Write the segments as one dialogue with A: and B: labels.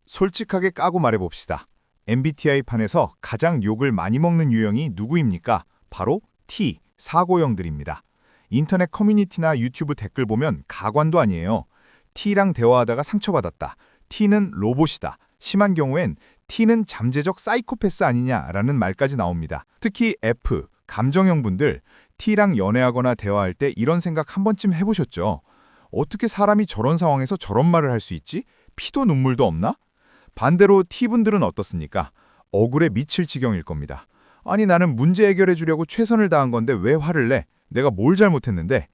A: 솔직하게 까고 말해봅시다. MBTI판에서 가장 욕을 많이 먹는 유형이 누구입니까? 바로 T, 사고형들입니다. 인터넷 커뮤니티나 유튜브 댓글 보면 가관도 아니에요. T랑 대화하다가 상처받았다. T는 로봇이다. 심한 경우엔 T는 잠재적 사이코패스 아니냐라는 말까지 나옵니다. 특히 F, 감정형분들, T랑 연애하거나 대화할 때 이런 생각 한 번쯤 해보셨죠? 어떻게 사람이 저런 상황에서 저런 말을 할 수 있지? 피도 눈물도 없나? 반대로 T분들은 어떻습니까? 억울에 미칠 지경일 겁니다. 아니 나는 문제 해결해 주려고 최선을 다한 건데 왜 화를 내? 내가 뭘 잘못했는데?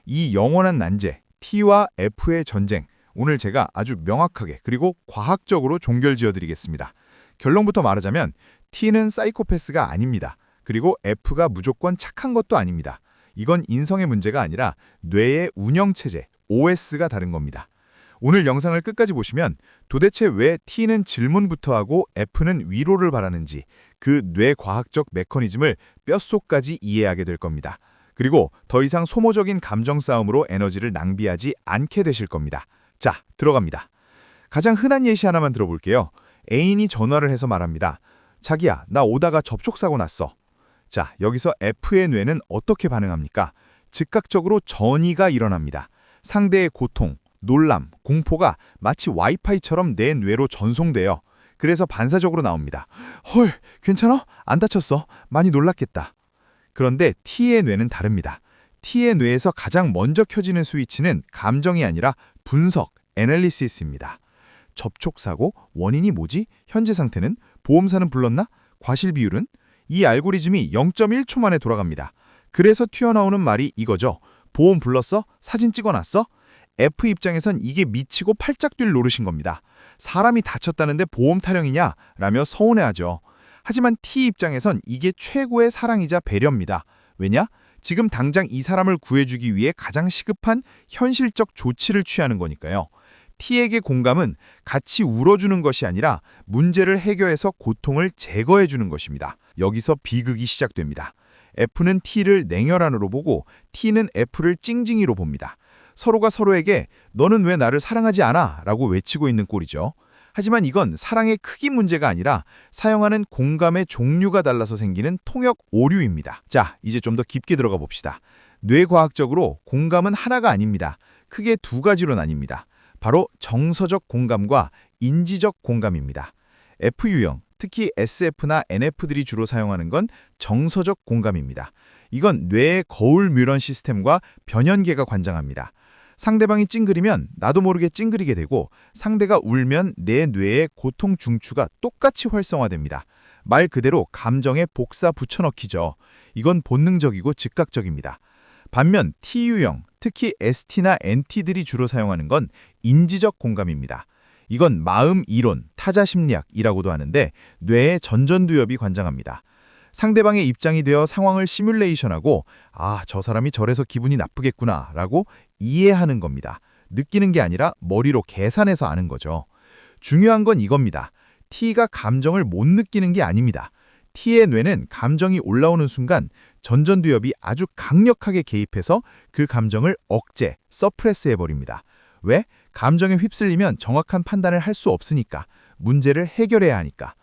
A: 이 영원한 난제, T와 F의 전쟁, 오늘 제가 아주 명확하게 그리고 과학적으로 종결지어 드리겠습니다. 결론부터 말하자면 T는 사이코패스가 아닙니다. 그리고 F가 무조건 착한 것도 아닙니다. 이건 인성의 문제가 아니라 뇌의 운영체제, OS가 다른 겁니다. 오늘 영상을 끝까지 보시면 도대체 왜 T는 질문부터 하고 F는 위로를 바라는지 그 뇌과학적 메커니즘을 뼛속까지 이해하게 될 겁니다. 그리고 더 이상 소모적인 감정 싸움으로 에너지를 낭비하지 않게 되실 겁니다. 자, 들어갑니다. 가장 흔한 예시 하나만 들어볼게요. 애인이 전화를 해서 말합니다. 자기야, 나 오다가 접촉사고 났어. 자, 여기서 F의 뇌는 어떻게 반응합니까? 즉각적으로 전이가 일어납니다. 상대의 고통, 놀람, 공포가 마치 와이파이처럼 내 뇌로 전송돼요. 그래서 반사적으로 나옵니다. 헐, 괜찮아? 안 다쳤어. 많이 놀랐겠다. 그런데 T의 뇌는 다릅니다. T의 뇌에서 가장 먼저 켜지는 스위치는 감정이 아니라 분석, 애널리시스입니다. 접촉사고, 원인이 뭐지? 현재 상태는? 보험사는 불렀나? 과실 비율은? 이 알고리즘이 0.1초 만에 돌아갑니다. 그래서 튀어나오는 말이 이거죠. 보험 불렀어? 사진 찍어놨어? F 입장에선 이게 미치고 팔짝 뛸 노릇인 겁니다. 사람이 다쳤다는데 보험 타령이냐? 라며 서운해하죠. 하지만 T 입장에선 이게 최고의 사랑이자 배려입니다. 왜냐? 지금 당장 이 사람을 구해주기 위해 가장 시급한 현실적 조치를 취하는 거니까요. T에게 공감은 같이 울어주는 것이 아니라 문제를 해결해서 고통을 제거해주는 것입니다. 여기서 비극이 시작됩니다. F는 T를 냉혈한으로 보고 T는 F를 찡찡이로 봅니다. 서로가 서로에게 너는 왜 나를 사랑하지 않아? 라고 외치고 있는 꼴이죠. 하지만 이건 사랑의 크기 문제가 아니라 사용하는 공감의 종류가 달라서 생기는 통역 오류입니다. 자, 이제 좀 더 깊게 들어가 봅시다. 뇌과학적으로 공감은 하나가 아닙니다. 크게 두 가지로 나뉩니다. 바로 정서적 공감과 인지적 공감입니다. F유형, 특히 SF나 NF들이 주로 사용하는 건 정서적 공감입니다. 이건 뇌의 거울 뉴런 시스템과 변연계가 관장합니다. 상대방이 찡그리면 나도 모르게 찡그리게 되고 상대가 울면 내 뇌의 고통 중추가 똑같이 활성화됩니다. 말 그대로 감정에 복사 붙여넣기죠. 이건 본능적이고 즉각적입니다. 반면 T유형, 특히 ST나 NT들이 주로 사용하는 건 인지적 공감입니다. 이건 마음 이론, 타자 심리학이라고도 하는데 뇌의 전전두엽이 관장합니다. 상대방의 입장이 되어 상황을 시뮬레이션하고 아, 저 사람이 저래서 기분이 나쁘겠구나 라고 이해하는 겁니다. 느끼는 게 아니라 머리로 계산해서 아는 거죠. 중요한 건 이겁니다. T가 감정을 못 느끼는 게 아닙니다. T의 뇌는 감정이 올라오는 순간 전전두엽이 아주 강력하게 개입해서 그 감정을 억제, 서프레스 해버립니다. 왜? 감정에 휩쓸리면 정확한 판단을 할 수 없으니까, 문제를 해결해야 하니까.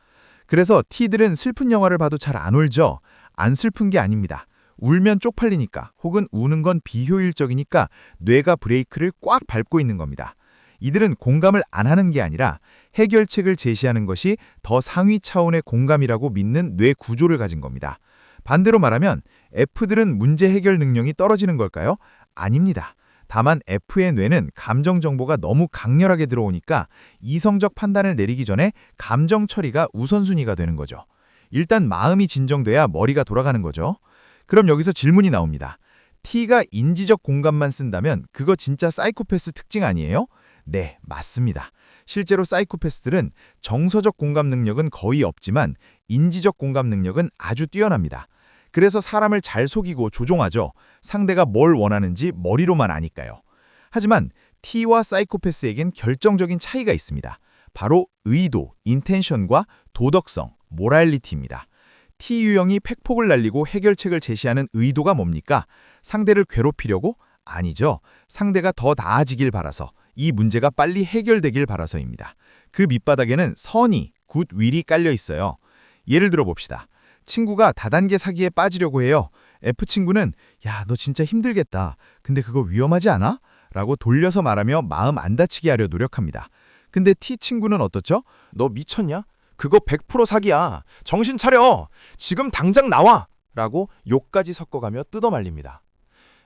A: 그래서 T들은 슬픈 영화를 봐도 잘 안 울죠. 안 슬픈 게 아닙니다. 울면 쪽팔리니까 혹은 우는 건 비효율적이니까 뇌가 브레이크를 꽉 밟고 있는 겁니다. 이들은 공감을 안 하는 게 아니라 해결책을 제시하는 것이 더 상위 차원의 공감이라고 믿는 뇌 구조를 가진 겁니다. 반대로 말하면 F들은 문제 해결 능력이 떨어지는 걸까요? 아닙니다. 다만 F의 뇌는 감정 정보가 너무 강렬하게 들어오니까 이성적 판단을 내리기 전에 감정 처리가 우선순위가 되는 거죠. 일단 마음이 진정돼야 머리가 돌아가는 거죠. 그럼 여기서 질문이 나옵니다. T가 인지적 공감만 쓴다면 그거 진짜 사이코패스 특징 아니에요? 네, 맞습니다. 실제로 사이코패스들은 정서적 공감 능력은 거의 없지만 인지적 공감 능력은 아주 뛰어납니다. 그래서 사람을 잘 속이고 조종하죠. 상대가 뭘 원하는지 머리로만 아니까요. 하지만 T와 사이코패스에겐 결정적인 차이가 있습니다. 바로 의도, 인텐션과 도덕성, 모랄리티입니다. T유형이 팩폭을 날리고 해결책을 제시하는 의도가 뭡니까? 상대를 괴롭히려고? 아니죠. 상대가 더 나아지길 바라서, 이 문제가 빨리 해결되길 바라서입니다. 그 밑바닥에는 선이, 굿 윌이 깔려 있어요. 예를 들어 봅시다. 친구가 다단계 사기에 빠지려고 해요. F 친구는 야, 너 진짜 힘들겠다. 근데 그거 위험하지 않아? 라고 돌려서 말하며 마음 안 다치게 하려 노력합니다. 근데 T 친구는 어떻죠?
B: 너 미쳤냐? 그거 100% 사기야. 정신 차려. 지금 당장 나와. 라고 욕까지 섞어가며 뜯어말립니다.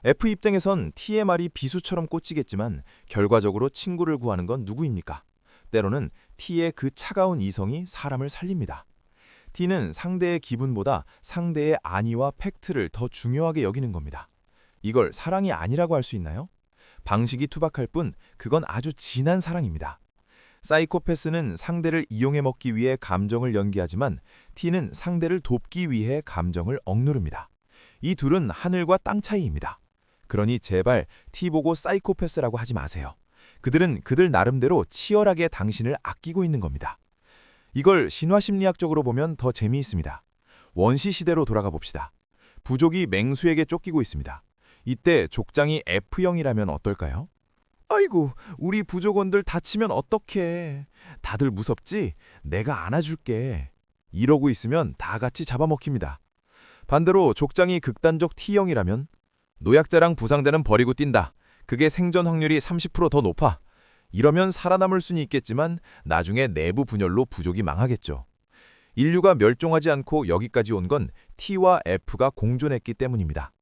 B: F 입장에선 T의 말이 비수처럼 꽂히겠지만 결과적으로 친구를 구하는 건 누구입니까? 때로는 T의 그 차가운 이성이 사람을 살립니다. T는 상대의 기분보다 상대의 안위와 팩트를 더 중요하게 여기는 겁니다. 이걸 사랑이 아니라고 할 수 있나요? 방식이 투박할 뿐 그건 아주 진한 사랑입니다. 사이코패스는 상대를 이용해 먹기 위해 감정을 연기하지만 T는 상대를 돕기 위해 감정을 억누릅니다. 이 둘은 하늘과 땅 차이입니다. 그러니 제발 T 보고 사이코패스라고 하지 마세요. 그들은 그들 나름대로 치열하게 당신을 아끼고 있는 겁니다. 이걸 신화심리학적으로 보면 더 재미있습니다. 원시 시대로 돌아가 봅시다. 부족이 맹수에게 쫓기고 있습니다. 이때 족장이 F형이라면 어떨까요? 아이고, 우리 부족원들 다치면 어떡해. 다들 무섭지? 내가 안아줄게. 이러고 있으면 다 같이 잡아먹힙니다. 반대로 족장이 극단적 T형이라면 노약자랑 부상자는 버리고 뛴다. 그게 생존 확률이 30% 더 높아. 이러면 살아남을 수는 있겠지만 나중에 내부 분열로 부족이 망하겠죠. 인류가 멸종하지 않고 여기까지 온 건 T와 F가 공존했기 때문입니다.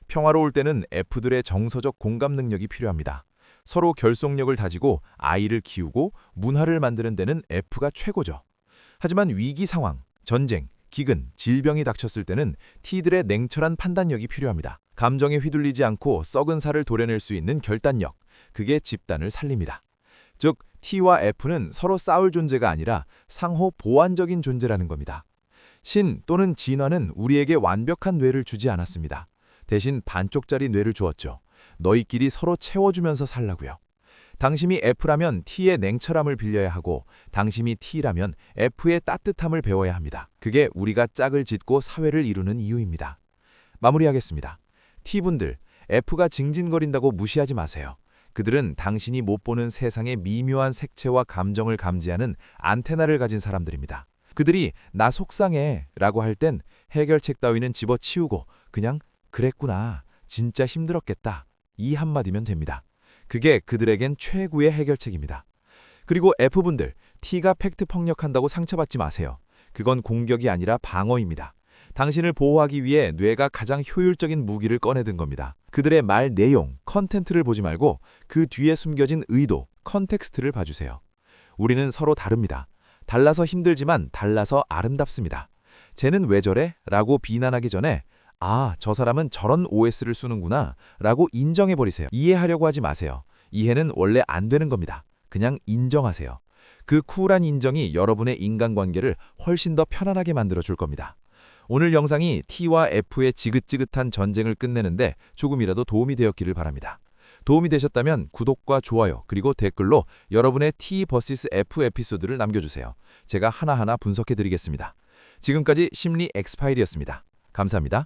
B: 평화로울 때는 F들의 정서적 공감 능력이 필요합니다. 서로 결속력을 다지고 아이를 키우고 문화를 만드는 데는 F가 최고죠. 하지만 위기 상황, 전쟁, 기근, 질병이 닥쳤을 때는 T들의 냉철한 판단력이 필요합니다. 감정에 휘둘리지 않고 썩은 살을 도려낼 수 있는 결단력, 그게 집단을 살립니다. 즉, T와 F는 서로 싸울 존재가 아니라 상호 보완적인 존재라는 겁니다. 신 또는 진화는 우리에게 완벽한 뇌를 주지 않았습니다. 대신 반쪽짜리 뇌를 주었죠. 너희끼리 서로 채워주면서 살라고요. 당신이 F라면 T의 냉철함을 빌려야 하고 당신이 T라면 F의 따뜻함을 배워야 합니다. 그게 우리가 짝을 짓고 사회를 이루는 이유입니다. 마무리하겠습니다. T분들, F가 징징거린다고 무시하지 마세요. 그들은 당신이 못 보는 세상의 미묘한 색채와 감정을 감지하는 안테나를 가진 사람들입니다. 그들이 나 속상해 라고 할 땐 해결책 따위는 집어치우고 그냥 그랬구나, 진짜 힘들었겠다 이 한마디면 됩니다. 그게 그들에겐 최고의 해결책입니다. 그리고 F분들, T가 팩트 폭력한다고 상처받지 마세요. 그건 공격이 아니라 방어입니다. 당신을 보호하기 위해 뇌가 가장 효율적인 무기를 꺼내든 겁니다. 그들의 말 내용, 컨텐츠를 보지 말고 그 뒤에 숨겨진 의도, 컨텍스트를 봐주세요. 우리는 서로 다릅니다. 달라서 힘들지만 달라서 아름답습니다. 쟤는 왜 저래? 라고 비난하기 전에 아, 저 사람은 저런 OS를 쓰는구나 라고 인정해버리세요. 이해하려고 하지 마세요. 이해는 원래 안 되는 겁니다. 그냥 인정하세요. 그 쿨한 인정이 여러분의 인간관계를 훨씬 더 편안하게 만들어줄 겁니다. 오늘 영상이 T와 F의 지긋지긋한 전쟁을 끝내는데 조금이라도 도움이 되었기를 바랍니다. 도움이 되셨다면 구독과 좋아요 그리고 댓글로 여러분의 T vs F 에피소드를 남겨주세요. 제가 하나하나 분석해드리겠습니다. 지금까지 심리 엑스파일이었습니다. 감사합니다.